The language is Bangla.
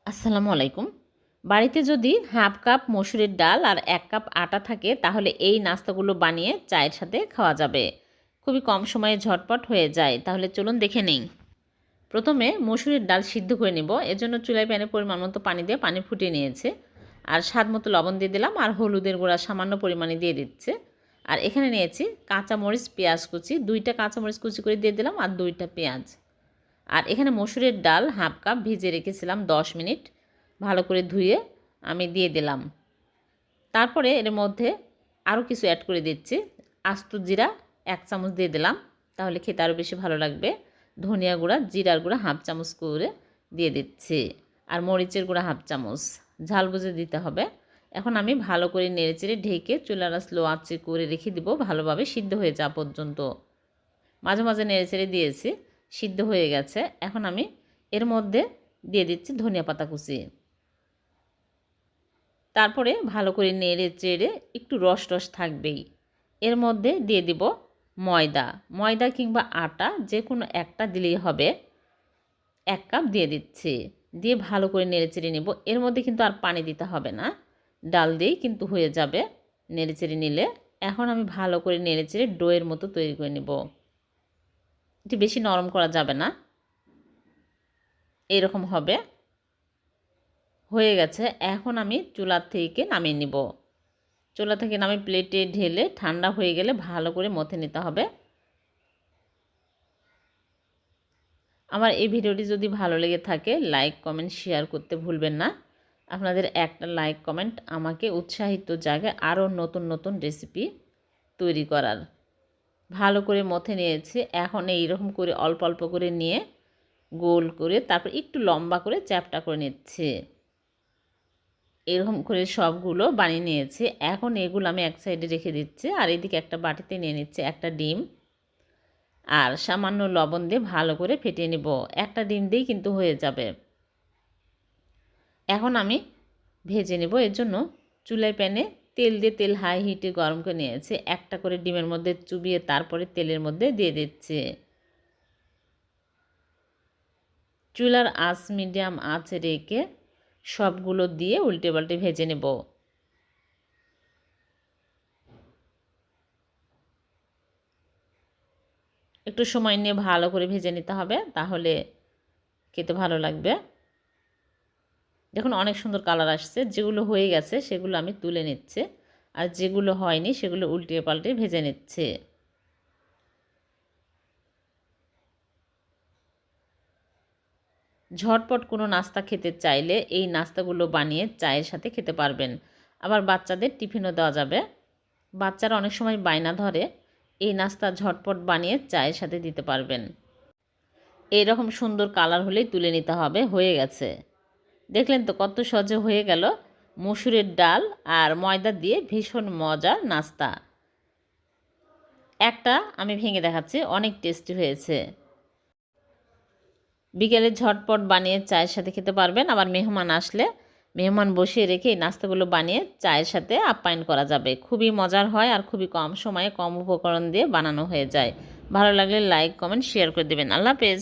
আসসালামু আলাইকুম। বাড়িতে যদি হাফ কাপ মসুরের ডাল আর 1 কাপ আটা থাকে তাহলে এই নাস্তাগুলো বানিয়ে চায়ের সাথে খাওয়া যাবে। খুবই কম সময়ে ঝটপট হয়ে যায়। তাহলে চলুন দেখে নেই। প্রথমে মসুরের ডাল সিদ্ধ করে নেব। এজন্য চুলায় প্যানে পরিমাণ মতো পানি দিয়ে পানি ফুটিয়ে নিয়েছে। আর স্বাদ মতো লবণ দিয়ে দিলাম আর হলুদের গুঁড়া সামান্য পরিমাণে দিয়ে দিচ্ছে। আর এখানে নিয়েছি কাঁচামরিচ, পেঁয়াজ কুচি, 2টা কাঁচামরিচ কুচি করে দিয়ে দিলাম আর 2টা পেঁয়াজ। আর এখানে মসুরের ডাল হাফ কাপ ভিজিয়ে রেখেছিলাম 10 মিনিট, ভালো করে ধুয়ে আমি দিয়ে দিলাম। তারপরে এর মধ্যে আরও কিছু অ্যাড করে দিচ্ছি। আস্ত জিরা 1 চামচ দিয়ে দিলাম, তাহলে খেতে আরও বেশি ভালো লাগবে। ধনিয়া গুঁড়া, জিরার গুঁড়া হাফ চামচ করে দিয়ে দিচ্ছি। আর মরিচের গুঁড়া হাফ চামচ, ঝাল বুঝে দিতে হবে। এখন আমি ভালো করে নেড়েচেড়ে ঢেকে চুলার স্লো আঁচে করে রেখে দিব ভালোভাবে সিদ্ধ হয়ে যাওয়া পর্যন্ত। মাঝে মাঝে নেড়েচেড়ে দিয়েছি, সিদ্ধ হয়ে গেছে। এখন আমি এর মধ্যে দিয়ে দিচ্ছি ধনিয়া পাতা কুচি। তারপরে ভালো করে নেড়ে চেড়ে একটু রস রস থাকবেই। এর মধ্যে দিয়ে দিব ময়দা, ময়দা কিংবা আটা যে কোনো একটা দিলেই হবে। 1 কাপ দিয়ে দিচ্ছি, দিয়ে ভালো করে নেড়ে চেড়ে নেব। এর মধ্যে কিন্তু আর পানি দিতে হবে না, ডাল দিয়েই কিন্তু হয়ে যাবে নেড়ে চেড়ে নিলে। এখন আমি ভালো করে নেড়ে চেড়ে ডোয়ের মতো তৈরি করে নেব। এটি বেশি নরম করা যাবে না, এরকম হবে। হয়ে গেছে। এখন আমি চুলা থেকে নামিয়ে নিব। চুলা থেকে নামিয়ে প্লেটে ঢেলে ঠান্ডা হয়ে গেলে ভালো করে মথে নিতে হবে। আমার এই ভিডিওটি যদি ভালো লেগে থাকে লাইক কমেন্ট শেয়ার করতে ভুলবেন না। আপনাদের একটা লাইক কমেন্ট আমাকে উৎসাহিত জায়গায় আরও নতুন নতুন রেসিপি তৈরি করার। ভালো করে মথে নিয়েছি। এখন এইরকম করে অল্প অল্প করে নিয়ে গোল করে তারপর একটু লম্বা করে চ্যাপটা করে নিচ্ছে। এরকম করে সবগুলো বানিয়ে নিয়েছি। এখন এগুলো আমি এক সাইডে রেখে দিচ্ছি আর এদিকে একটা বাটিতে নিয়ে নিচ্ছি একটা ডিম আর সামান্য লবণ দিয়ে ভালো করে ফেটিয়ে নেব। একটা ডিম দিয়েই কিন্তু হয়ে যাবে। এখন আমি ভেজে নেব। এর জন্য চুলায় প্যানে তেল দিয়ে তেল হাই হিটে গরম করে নিয়েছি। একটা করে ডিমের মধ্যে চুবিয়ে তারপরে তেলের মধ্যে দিয়ে দিচ্ছি। চুলার আঁচ মিডিয়াম আঁচে রেখে সবগুলো দিয়ে উল্টে পাল্টে ভেজে নেব। একটু সময় নিয়ে ভালো করে ভেজে নিতে হবে, তাহলে খেতে ভালো লাগবে। দেখুন অনেক সুন্দর কালার আসছে। যেগুলো হয়ে গেছে সেগুলো আমি তুলে নিচ্ছে, আর যেগুলো হয়নি সেগুলো উল্টিয়ে পাল্টে ভেজে নিচ্ছে। ঝটপট কোনো নাস্তা খেতে চাইলে এই নাস্তাগুলো বানিয়ে চায়ের সাথে খেতে পারবেন। আবার বাচ্চাদের টিফিনও দেওয়া যাবে। বাচ্চারা অনেক সময় বায়না ধরে, এই নাস্তা ঝটপট বানিয়ে চায়ের সাথে দিতে পারবেন। এইরকম সুন্দর কালার হলেই তুলে নিতে হবে। হয়ে গেছে। দেখলেন তো কত সহজে হয়ে গেল মসুরের ডাল আর ময়দা দিয়ে ভীষণ মজার নাস্তা। একটা আমি ভেঙে দেখাচ্ছি, অনেক টেস্টি হয়েছে। বিকেলে ঝটপট বানিয়ে চায়ের সাথে খেতে পারবেন। আবার মেহমান আসলে মেহমান বসিয়ে রেখে এই নাস্তাগুলো বানিয়ে চায়ের সাথে আপ্যায়ন করা যাবে। খুবই মজার হয় আর খুবই কম সময়ে কম উপকরণ দিয়ে বানানো হয়ে যায়। ভালো লাগলে লাইক কমেন্ট শেয়ার করে দেবেন। আল্লাহ হাফেজ।